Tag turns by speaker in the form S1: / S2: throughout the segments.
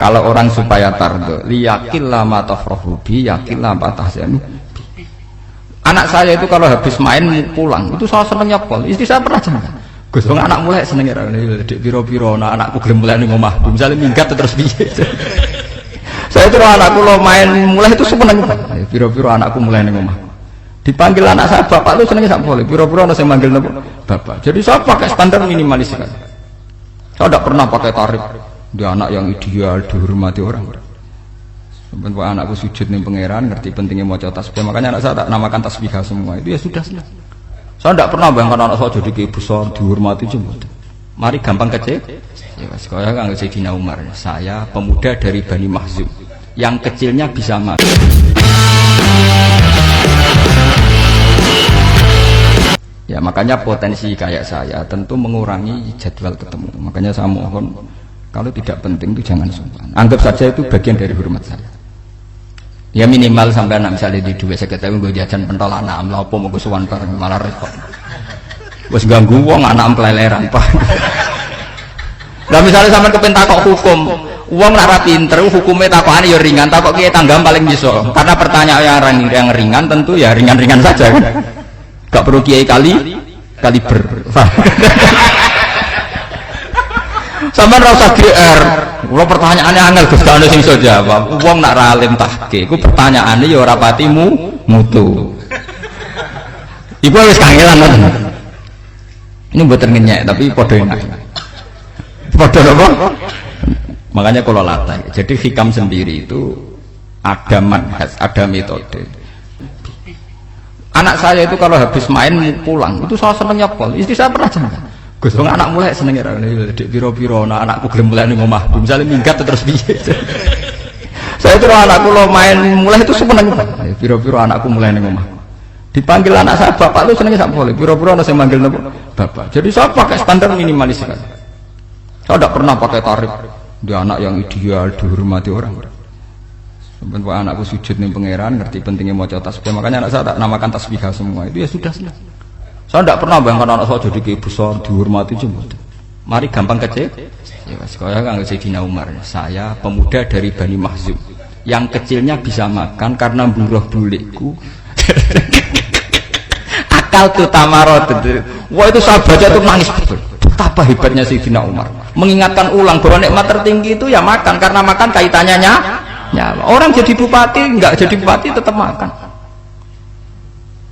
S1: Kalau orang supaya tardo, liyakin lama tafrohubi, yakin lama tahzanu. Anak saya itu kalau habis main pulang, itu saya seneng nyepol. Istri saya pernah jangan. Gus, anak mulai seneng ya, dek piro-piro, anakku gelem mulai ning omah. Misalnya minggat terus piye. Saya itu anakku lo main mulai itu seneng. Piro-piro anakku mulai ning omah. Dipanggil anak saya bapak itu senengnya sak boleh. Piro-piro ana sing manggil bapak. Jadi saya pakai standar minimalis sekali. Saya tidak pernah pakai tarif. Dia anak yang ideal, dihormati orang. Sampai anakku sujud nih pangeran, ngerti pentingnya maca tasbih. Makanya anak saya tak namakan tasbih semua. Itu ya sudah. Saya tidak pernah bayangkan anak saya jadi kayak besar, dihormati cuma. Mari gampang kecil. Ya, sekolah kan Sayyidina Umar. Saya pemuda dari Bani Makhzum, yang kecilnya bisa mati. Ya makanya potensi kayak saya tentu mengurangi jadwal ketemu. Makanya saya mohon, kalau tidak penting itu jangan sungkan. Anggap saja itu bagian dari hormat saya. Ya minimal sampai anak misalnya di dua sekretari gue jajan pentol anak amla apa mau gue suwan bareng malah repot. Wes ganggu wong anak keleleran pak. Nah misalnya sampai kepentak kok hukum, uang lara pinter hukumnya takokane ya ringan, takok kiye tanggam paling bisa. Karena pertanyaan yang ringan tentu ya ringan-ringan saja. Gak perlu kiai kaliber. Sampeyan ora usah GR. Kula pertanyaannya angel Gus ana sing iso jawab. Wong nak ra alim tahke, iku pertanyaane ya ora pati mutu. Iku wis kangelan ngoten. Ini mboten ngenyek tapi padha enak. Padha apa? Makanya kalau latih. Jadi hikam sendiri itu ada manhaj, ada metode. Anak saya itu kalau habis main pulang, itu saya seneng nyepol. Istri saya pernah jangan. Gus, anak mulai seneng ya, dek piro-piro, anakku gelem mulai ning omah. Misalnya minggat terus piye. Saya itu anakku lo main mulai itu seneng. Piro-piro anakku mulai ning omah. Dipanggil anak saya bapak itu senengnya sak boleh. Piro-piro ana sing manggil bapak. Jadi saya pakai standar minimalis sekali. Saya tidak pernah pakai tarif. Dia anak yang ideal, dihormati orang. Sampai anakku sujud nih pangeran, ngerti pentingnya maca tasbih. Makanya anak saya tak namakan tasbih semua. Itu ya sudah. Saya tidak pernah bayangkan anak saya jadi kayak besar, dihormati cuma. Mari gampang kecil. Ya sekolah kan Sayyidina Umar. Saya pemuda dari Bani Makhzum, yang kecilnya bisa makan karena buruh bulikku. Akal tuh tamarot. Wah itu saya baca tuh nangis betul. Betapa hebatnya Sayyidina Umar. Mengingatkan ulang bahwa nikmat tertinggi itu ya makan, karena makan kaitannya nyawa. Orang jadi bupati, enggak jadi bupati tetap makan.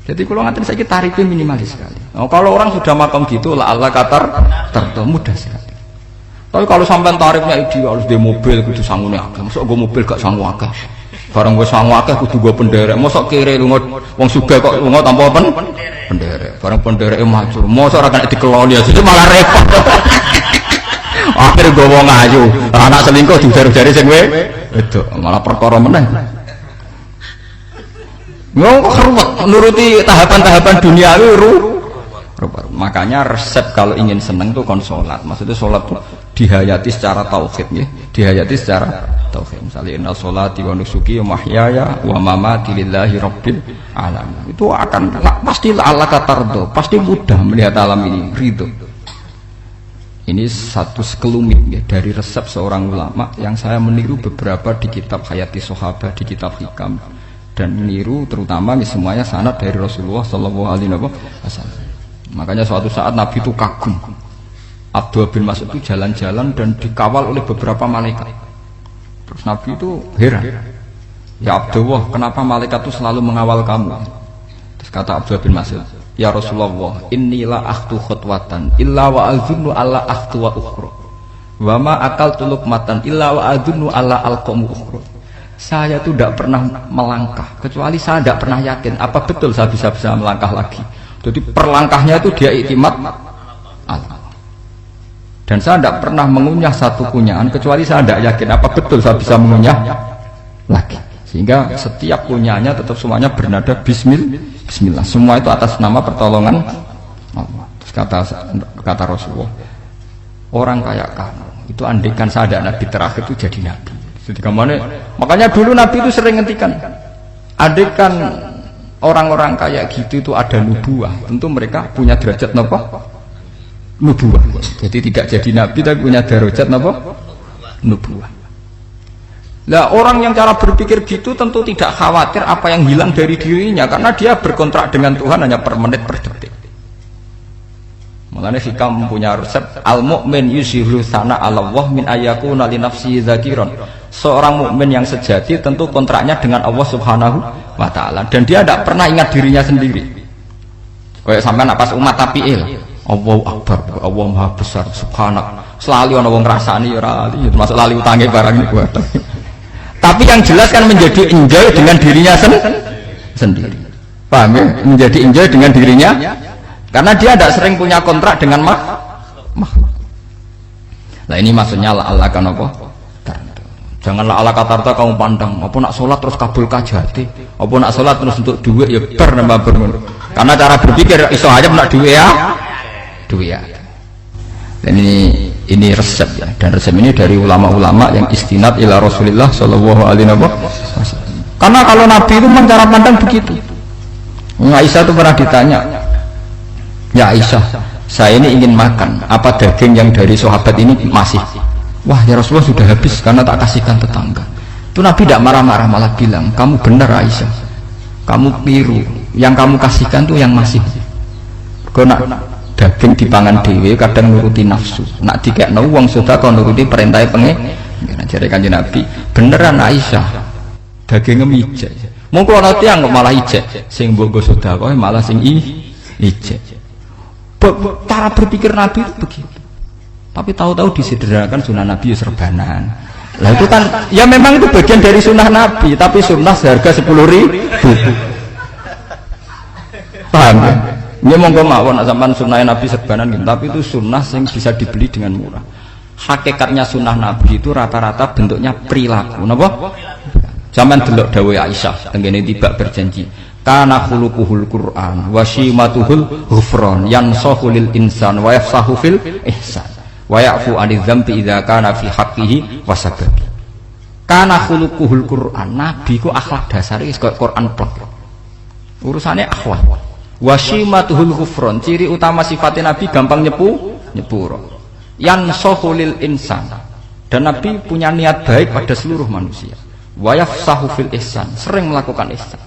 S1: Jadi kalau ngantin saya tarifnya minimalis sekali. Kalau orang sudah makan gitu, lah Allah katar tertentu mudah sekali. Tapi kalau sampai tarifnya ideal, harus dia mobil kudu sangune akeh. Mosok gue mobil gak sangu akeh. Barang gue sangu akeh kudu gue penderek. Mosok kere lunga wong sugih kok lunga tanpa penderek. Barang pendereke maju. Mosok ora kena dikeloni itu malah repot. Akhir gue wong ayu, anak selingkuh diujar-ujari sing itu malah perkara meneh. Ngomong keruwet menuruti tahapan-tahapan duniawi makanya resep kalau ingin seneng tuh kon sholat. Maksudnya sholat tuh dihayati secara tauhid ya. Dihayati secara tauhid. Misalnya inna sholati wa nusuki wa mahyaya wa mamati lillahi rabbil alamin. Itu akan pasti Allah katardo, pasti mudah melihat alam ini ridho. Ini satu sekelumit ya, dari resep seorang ulama yang saya meniru beberapa di kitab Hayati Sahabat, di kitab Hikam, dan meniru terutama semuanya sanad dari Rasulullah Shallallahu Alaihi Wasallam. Makanya suatu saat Nabi itu kagum. Abdullah bin Mas'ud itu jalan-jalan dan dikawal oleh beberapa malaikat. Terus Nabi itu heran. Ya Abdullah, kenapa malaikat itu selalu mengawal kamu? Terus kata Abdullah bin Mas'ud, ya Rasulullah, inilah akhtu khutwatan illa wa azunnu alla akhtu wa ukhra wa ma akaltu luqmatan illa wa azunnu alla alqamu ukhra. Saya itu tidak pernah melangkah kecuali saya tidak pernah yakin apa betul saya bisa melangkah lagi. Jadi perlangkahnya itu dia iktimat Allah. Dan saya tidak pernah mengunyah satu kunyahan kecuali saya tidak yakin apa betul saya bisa mengunyah lagi. Sehingga setiap kunyahannya tetap semuanya bernada Bismillah. Semua itu atas nama pertolongan Allah. Terus kata Rasulullah, orang kayak kamu itu andikan saya ada nabi terakhir itu jadi nabi. Jadi makanya dulu Nabi itu sering ngendikan, andikan orang-orang kayak gitu itu ada nubuah, tentu mereka punya derajat napa? Nubuah. Jadi tidak jadi nabi tapi punya derajat napa? Nubuah. Lah orang yang cara berpikir gitu tentu tidak khawatir apa yang hilang dari dirinya, karena dia berkontrak dengan Tuhan hanya per menit per detik. Mulane hikam punya resep al-mu'min yusiru sana Allah min ayyakuna li nafsi dzakiran. Seorang mukmin yang sejati tentu kontraknya dengan Allah Subhanahu wa taala dan dia tidak pernah ingat dirinya sendiri. Kayak sampean pas umat tapiil, Allahu Akbar, Allah Maha Besar, subhanak. Selalu ana wong ngrasani ora lali, termasuk lali utange barang ini kuwi. Tapi yang jelas kan menjadi enjoy dengan dirinya sendiri. Paham ya? Menjadi enjoy dengan dirinya karena dia tidak sering punya kontrak dengan makhluk. Nah ini maksudnya Allah kan apa? Janganlah ala katarta kamu pandang, apa nak sholat terus kabul kajati, apa nak sholat terus untuk duit ya bernambah bermun. Karena cara berpikir iso aja nak duit ya. Dan ini resep ya, dan resep ini dari ulama-ulama yang istinad ila Rasulullah Shallallahu Alaihi Wasallam. Karena kalau Nabi itu memang cara pandang begitu. Aisyah itu pernah ditanya, ya Aisyah, saya ini ingin makan, apa daging yang dari sahabat ini masih? Wah ya Rasulullah sudah habis karena tak kasihkan tetangga. Itu Nabi tidak marah-marah, malah bilang, kamu benar Aisyah, kamu keliru, yang kamu kasihkan tuh yang masih. Karena daging dipangan dewe kadang nuruti nafsu, nak dikekno wong sedekah nuruti perintah pengen. Jadi Kanjeng Nabi, beneran Aisyah, dagingnya mijek. Mongko ana tiyang kok malah ijek, sing mbok sedekah malah sing ijek. Cara berpikir Nabi itu begitu. Tapi tahu-tahu disederhanakan sunnah Nabi serbanan. Lah itu kan ya memang itu bagian dari sunnah Nabi, tapi sunnah seharga 10.000. Paham ya? Ini monggo mawon sampean sunnah Nabi serbanan gitu, tapi itu sunnah yang bisa dibeli dengan murah. Hakikatnya sunnah Nabi itu rata-rata bentuknya perilaku. Napa? Zaman delok dawuh Aisyah tengene tiba berjanji. Kana khuluquhul Qur'an wa shimatuhul ghufran yansahu lil insan wa yafsahu fil ihsan. Wa ya'fu 'anil dzambi idza kana fi haqqihi wa sababi. Kana khuluquhul Qur'an, Nabi ku akhlak dasare wis kaya Quran plek. Urusane akhlak. Wa shimatuhul ghufran, ciri utama sifatnya Nabi gampang nyepuro. Yansahu lil insan. Dan Nabi punya niat baik pada seluruh manusia. Wa yafsahu fil ihsan, sering melakukan ihsan.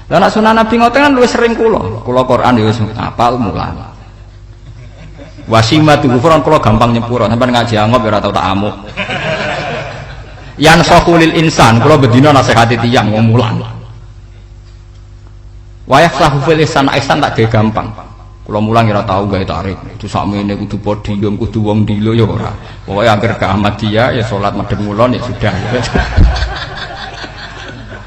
S1: Lah nek sunah Nabi ngoten kan luwih sering kula Quran ya wis apal mulang. Wasimatu ghufran kula gampang nyepuro, sampean ngaji angop ora tau tak amuk. Yan saqulil insan kula bedina nasihati tiyang wong mulang. Wayah sahu fil ihsan tak gawe gampang. Kula mulang ora tau gawe tarik. Itu sakmene kudu podium, kudu wong dilo ya ora. Pokoke anggere ke Ahmadiyah ya salat madhep ngulon ya sudah.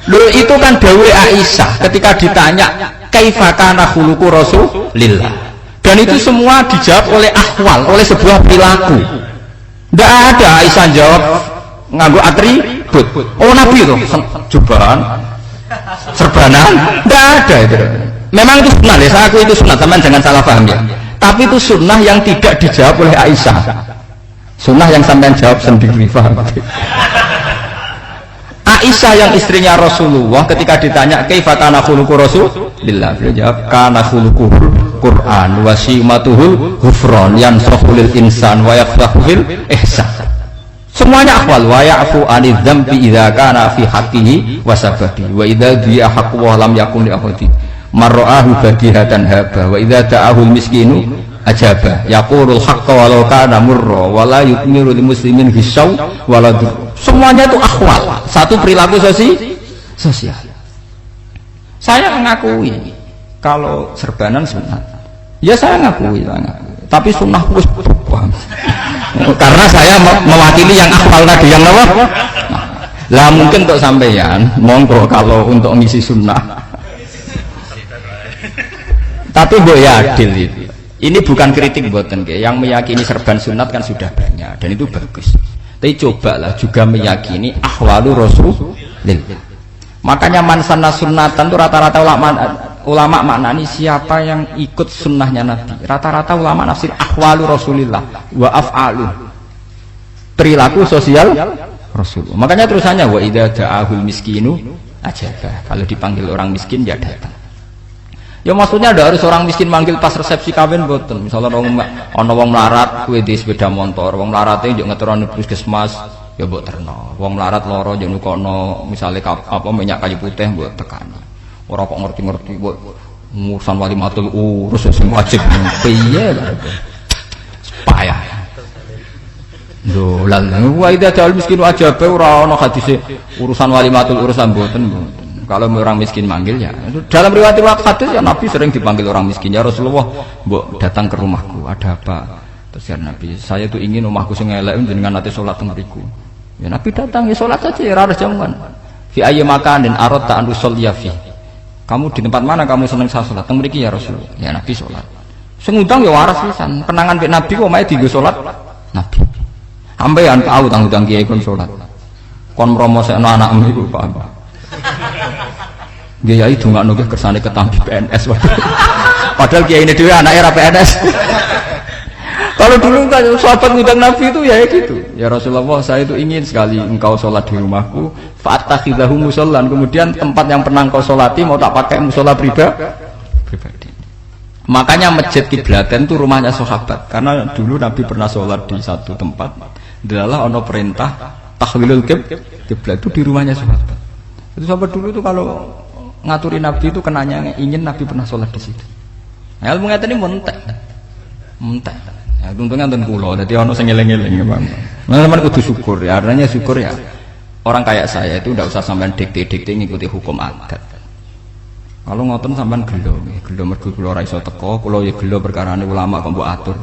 S1: Lho itu kan dawuh Aisyah ketika ditanya kaifa kana khuluqu Rasulillah. Dan itu semua dijawab oleh ahwal, oleh sebuah perilaku. Tidak ada Aisyah jawab nganggo atribut. Oh Nabi itu jubahan, serbanan, tidak ada itu. Memang itu sunnah ya, saya aku itu sunnah, teman jangan salah paham ya. Tapi itu sunnah yang tidak dijawab oleh Aisyah. Sunnah yang sampean jawab sendiri, paham? Aisyah yang istrinya Rasulullah ketika ditanya kaifa kana khuluqu Rasulillah, beliau jawab kana khuluquhul Qur'an wa simatuhul ghufran yansahu lil insan wa yafsahu fil ihsan. Semuanya akhwal wa ya'fu 'anil dzambi idza kana fi haqqihi wa sababi wa idza diya haqqu wa lam yakun li ahadi marra'ahu badihatan haba wa idza ta'ahu miskinu ajaba yaqulul haqqa walau kana murra wa la yukmiru lil muslimin hisaw wala dur. Semuanya itu akhwal, satu perilaku sosial. Saya mengakui kalau serbanan sunat, ya saya ngakui. Tapi sunnah wis berubah. Karena saya mewakili yang akhwal tadi, yang apa? Lah mungkin untuk sampeyan, monggo kalau untuk ngisi sunnah. Tapi mbok ya adil itu. Ini bukan kritik buatan ke, yang meyakini serban sunat kan sudah banyak dan itu bagus. Tapi cobalah juga meyakini ahwalu Rasulillah. Makanya mansana sunnatan itu rata-rata ulama maknani siapa yang ikut sunnahnya Nabi. Rata-rata ulama nafsir ahwalu Rasulillah wa af'alu, perilaku sosial Rasulullah. Makanya terusannya wa idza da'ahul miskinu ajabah. Kalau dipanggil orang miskin dia datang. Ya maksudnya ada harus orang miskin manggil pas resepsi kawin boten. Misalnya orang wong melarat kuwi di sepeda motor, wong melarate njuk ngeteroni puskesmas ya mbok terno. Wong melarat lara yo nukono misale apa minyak kayu putih mbok tekani. Ora kok ngerti-ngerti mbok urusan walimatul urus sing wajib piye lho. Payah. Lho lan wa idza ja'al miskin wajib ora ana hadise urusan walimatul urusan mboten. Kalau orang miskin manggil ya dalam riwayat hadis ya Nabi sering dipanggil orang miskin ya Rasulullah mbok datang ke rumahku ada apa terus ya Nabi saya tuh ingin rumahku sing elek jenengan nate salat teng mriku ya Nabi datang ya salat saja ya ora jamuan fi ayyi makanin aradta an tusalliya fi kamu di tempat mana kamu seneng salat teng mriki ya Rasulullah ya Nabi salat sing ngundang ya waras pisan kenangan mek Nabi kok mae dienggo salat Nabi ampean tau utang-utang kiai kon salat kon mromosekno anakmu iku paham Kiai dongakno nggih kersane ketampi PNS. Padahal kiai ini dhewe anake ra PNS. Kalau dulu kan sahabat ngundang Nabi itu ya gitu. Ya Rasulullah, saya itu ingin sekali engkau sholat di rumahku. Fa'atakhidahu musallan. Kemudian tempat yang pernah engkau sholati mau tak pakai musola pribadi. Makanya masjid Kiblaten itu rumahnya sahabat. Karena dulu Nabi pernah sholat di satu tempat. Adalah ono perintah tahwilul kiblat itu di rumahnya sahabat. Itu sahabat dulu itu kalau ngaturi Nabi itu kenanya ingin Nabi pernah sholat di situ. Nah, ilmu ngeten ini mentek. Ya, untungnya enten kula, dadi ana sing eling-eling ya, Bang. Teman-teman kudu syukur ya, artinya syukur ya. Orang kayak saya itu tidak usah sampean dikte-dikte ngikuti hukum adat. Kalau ngoten sampean gelo mergo kula ora iso teko, kula ya gelo perkarane ulama kok mbok atur.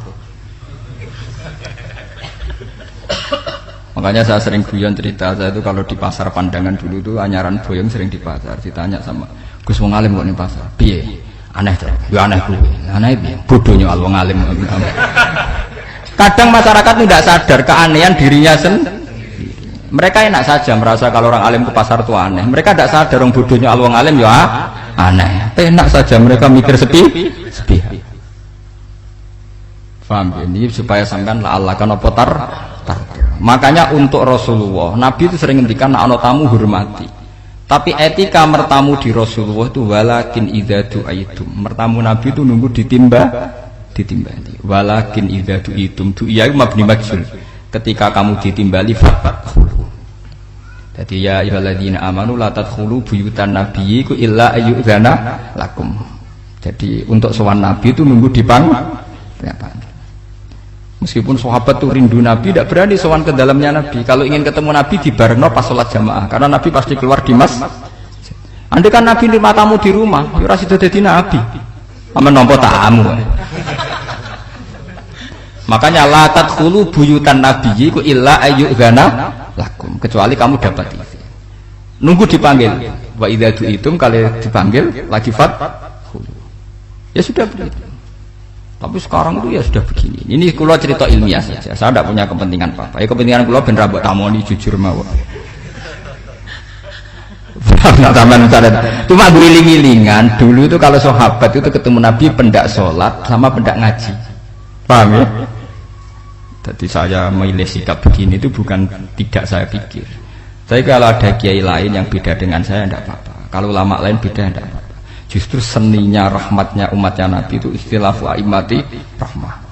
S1: Makanya saya sering guyon cerita saya itu kalau di pasar Pandangan dulu itu anyaran boyong sering di pasar ditanya sama Gus wong alim kok ning pasar piye aneh to ya aneh kuwi aneh piye bodohnya wong alim kadang masyarakat tidak sadar keanehan dirinya sendiri mereka enak saja merasa kalau orang alim ke pasar itu aneh mereka tidak sadar orang bodohnya wong alim ya aneh enak saja mereka mikir sepi paham ini supaya sampean Allah kan apa tar. Makanya untuk Rasulullah Nabi itu sering ngendikan ana tamu hormati. Tapi etika mertamu di Rasulullah itu walakin idza du'aitum. Mertamu Nabi itu nunggu ditimbali. Walakin idza du'itum du'iya mabni majhul. Ketika kamu ditimbali fadkhulu. Jadi ya ayyuhalladzina amanu la tadkhulu buyutan nabiyyi illa ayyudzana lakum. Jadi untuk sowan Nabi itu nunggu dipanggil. Meskipun sahabat itu rindu Nabi, tidak berani sowan ke dalamnya Nabi. Kalau ingin ketemu Nabi di barno pas sholat jamaah, karena Nabi pasti keluar di masjid. Andai kan Nabi nerima tamu di rumah, ya ora sida dadi Nabi. Amen nampa tamu. Makanya la tadkhulu buyutan nabiyyi ku illa ayyudzana lakum, kecuali kamu dapat izin. Nunggu dipanggil. Wa idza du'itum kali dipanggil lagi fadkhulu. Ya sudah begitu. Tapi sekarang itu ya sudah begini. Ini kula cerita ilmiah saja. Saya tidak punya kepentingan apa-apa. Ya kepentingan kula ben ra mbok tamoni jujur mawon. Cuma beriling-ilingan dulu itu kalau sahabat itu ketemu Nabi pendak sholat sama pendak ngaji. Paham ya? Jadi saya memilih sikap begini itu bukan tidak saya pikir. Tapi kalau ada kiai lain yang beda dengan saya tidak apa-apa. Kalau ulama lain beda tidak apa-apa. Justru seninya rahmatnya umatnya Nabi itu istilafu aimati rahmah.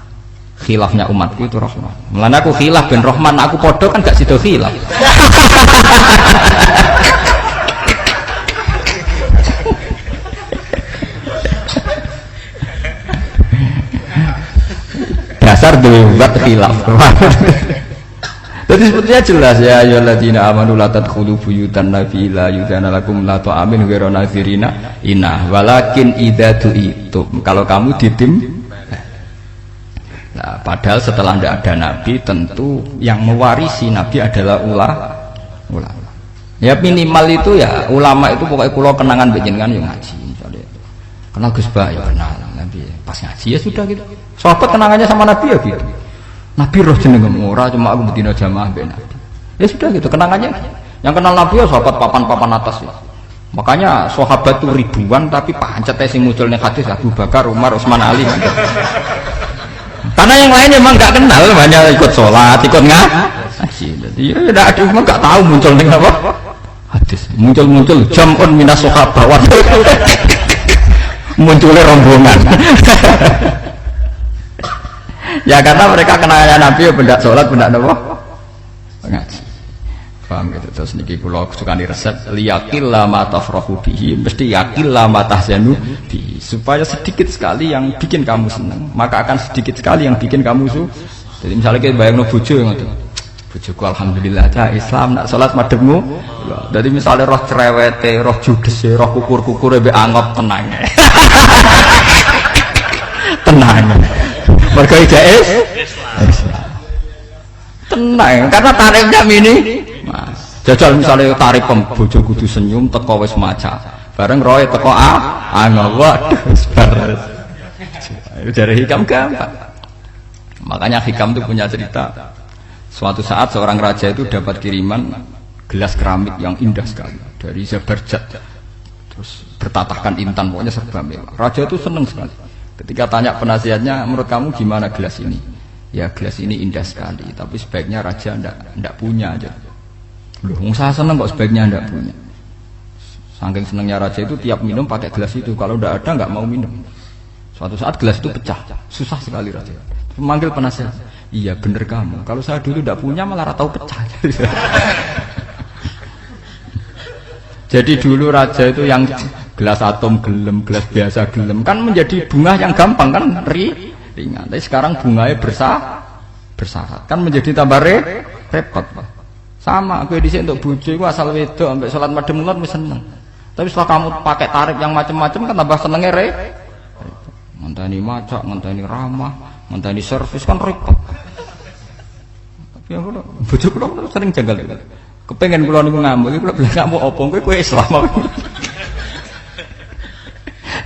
S1: Khilafnya umatku itu rahmah. Mulane aku khilaf ben rahman aku podo kan gak sido khilaf. Dasar buat khilaf. Jadi sebetulnya jelas ya ayyuhalladzina amanu la tadkhulu buyutan nabi la yudzana lakum la ta'amin ghairu nazirina inna walakin idza du'itum. Kalau kamu ditim. Nah, padahal setelah tidak ada nabi tentu yang mewarisi nabi adalah ulama. Ya minimal itu ya ulama itu pokoknya kula kenangan panjenengan yang ngaji misalnya. Kenal Gus Ba ya kenal nabi pas ngaji ya sudah gitu. Sahabat kenangannya sama nabi ya gitu. Nabi roh jenengem ora cuma aku betina jamaah mbek Nabi. Ya sudah gitu kenangannya. Yang kenal Nabi ya sahabat papan-papan atas ya. Makanya sahabat itu ribuan tapi pancet sing muncul ning hadis Abu Bakar, Umar, Utsman, Ali. Karena yang lain memang enggak kenal, hanya ikut sholat, ikut ngaji. Jadi ya enggak ada memang enggak tahu muncul ning apa? Hadis. Muncul jam'un minas sahabat. Munculnya rombongan. Ya karena mereka kenalnya Nabi ya benda sholat benda apa? Ngaji. paham gitu. Terus niki kula sukani resep liyaqil ma tafrahu bihi, mesti yaqil ma tahzanu bihi, supaya sedikit sekali yang bikin kamu senang, maka akan sedikit sekali yang bikin kamu jadi misalnya kita bayangno bojo ngoten, bojoku alhamdulillah cah Islam nak salat madhepmu, jadi misalnya roh cerewete, roh judese, roh kukur-kukure mbek angop tenang tenang mergo ijazah Islam tenang, karena tarifnya mini mas. Jajal misalnya tarif bojo kudu senyum teko wis maca bareng roe teko waduh dari hikam gampang. Makanya hikam itu punya cerita, suatu saat seorang raja itu dapat kiriman gelas keramik yang indah sekali dari Zabarjat, terus bertatahkan intan, pokoknya serba mewah. Raja itu senang sekali. Ketika tanya penasihatnya, menurut kamu gimana gelas ini? Ya gelas ini indah sekali, tapi sebaiknya raja ndak punya aja. Loh, saya seneng kok sebaiknya ndak punya. Saking senengnya raja itu tiap minum pakai gelas itu, kalau ndak ada nggak mau minum. Suatu saat gelas itu pecah, susah sekali raja. Memanggil penasihat, iya bener kamu. Kalau saya dulu ndak punya malah tahu pecah. Jadi dulu raja itu yang gelas atom gelem, gelas biasa gelem, kan menjadi bunga yang gampang kan ringan. Tapi sekarang bunganya bersyarat kan menjadi tambah repot. Sama aku di sini untuk bojo itu asal wedok sampai sholat madem mulat wis seneng. Tapi setelah kamu pakai tarif yang macam-macam kan tambah senengnya ngenteni macak, ngenteni ramah, ngenteni servis kan repot. Tapi aku bojo kula sering janggal. Kepengen kula niku ngamuk, kula bilang ngamuk apa kowe Islam.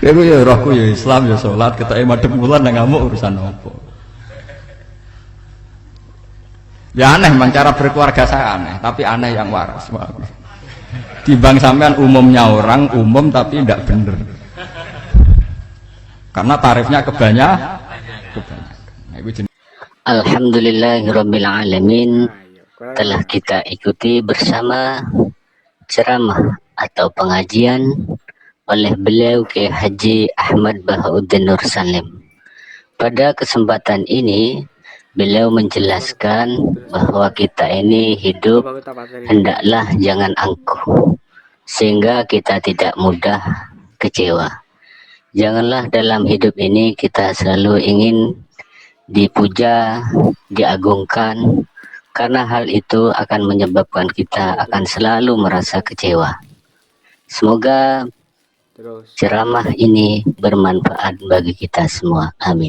S1: Kowe ya rohku ya Islam ya salat, ketoke madhep mulan nang ngamuk urusan apa. Ya aneh memang cara berkeluarga saya aneh, tapi aneh yang waras. Timbang sampean umumnya orang umum tapi tidak bener. Karena tarifnya kebanyakan.
S2: Alhamdulillahirabbil alamin. Telah kita ikuti bersama ceramah atau pengajian oleh beliau Kiai Haji Ahmad Bahauddin Nur Salim. Pada kesempatan ini beliau menjelaskan bahwa kita ini hidup hendaklah jangan angkuh sehingga kita tidak mudah kecewa. Janganlah dalam hidup ini kita selalu ingin dipuja, diagungkan, karena hal itu akan menyebabkan kita akan selalu merasa kecewa. Semoga ceramah ini bermanfaat bagi kita semua. Amin.